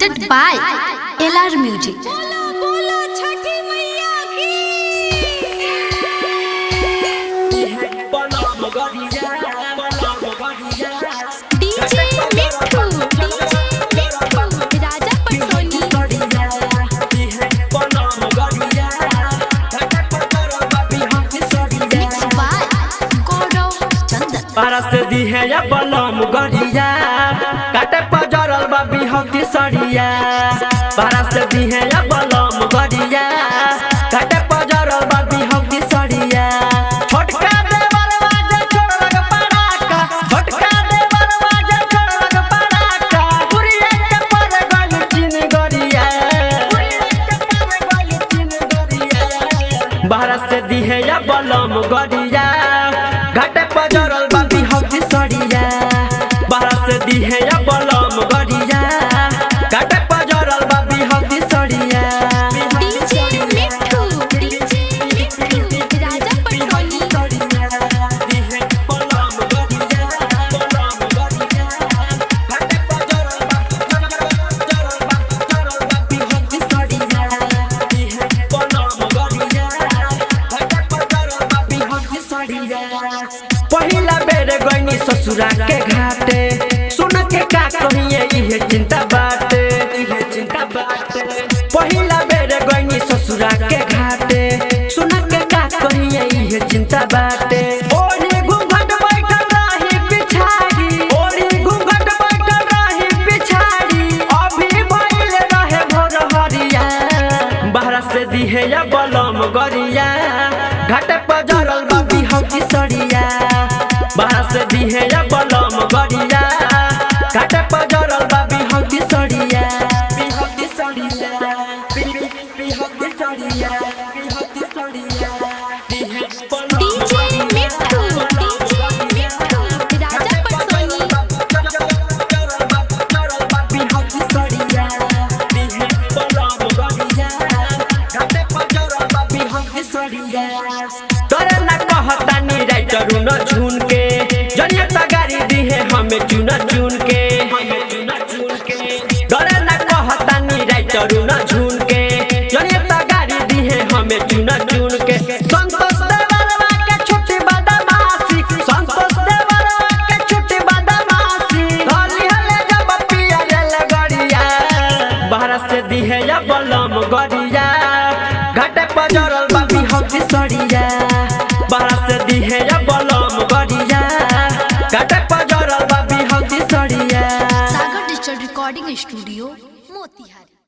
presented by LR Music. परस दी है या बलम गरिया काटे पजरल बा बिहक की सड़िया। परस दी है या बलम गरिया काटे पजरल बा बिहक की सड़िया। छोटका देवर वाजे छोड़लक पड़ाका, छोटका देवर वाजे छोड़लक पड़ाका। पुरिया के पर गल चिन गरिया, पुरिया के पर गल चिन गरिया। परस दी है या बलम गरिया घाटे पजरल बा बिहक की सड़िया। परस दी है या बलम गरिया घाटे पजरल बा बिहक की सड़िया। पहिला बेर गईनी ससुरा के घाटे सुन के का कहिए इहे चिंता बाटे, इहे चिंता बाटे। पहिला बेर गईनी ससुरा के घाटे सुन के का कहिए इहे चिंता बाटे। ओढ़ी घूंघट बैठल रही पिछाड़ी, ओढ़ी घूंघट बैठल रही पिछाड़ी। अभी भइल रहे भोर हरिया। बाहर से दी है या बलम गरिया घाटे पजरल बा बिहक की सड़िया। बाहर से दी है या बलम गरिया घाटे पजरल बा बिहक की सड़िया। बिहक की सड़िया, बिहक की सड़िया, बिहक की सड़िया। तोरे न कहतानी राइटर न झून के जनिया तगारी दी है हमें चुन चुन के, हमें चुन चुन के। तोरे न कहतानी राइटर न झून के जनिया तगारी दी है हमें चुन चुन के। संतोष देवरवा के छुट्टी बदमाशी, संतोष देवरवा के छुट्टी बदमाशी। हली हले जब पिया रेल गरिया। बाहर से दी है या बलम गरिया घाटे पजरल बा बिहक की सड़िया। बाहर से दी है या बलम गरिया घाटे पजरल बा बिहक की सड़िया। सागर डिजिटल रिकॉर्डिंग स्टूडियो मोतिहारी।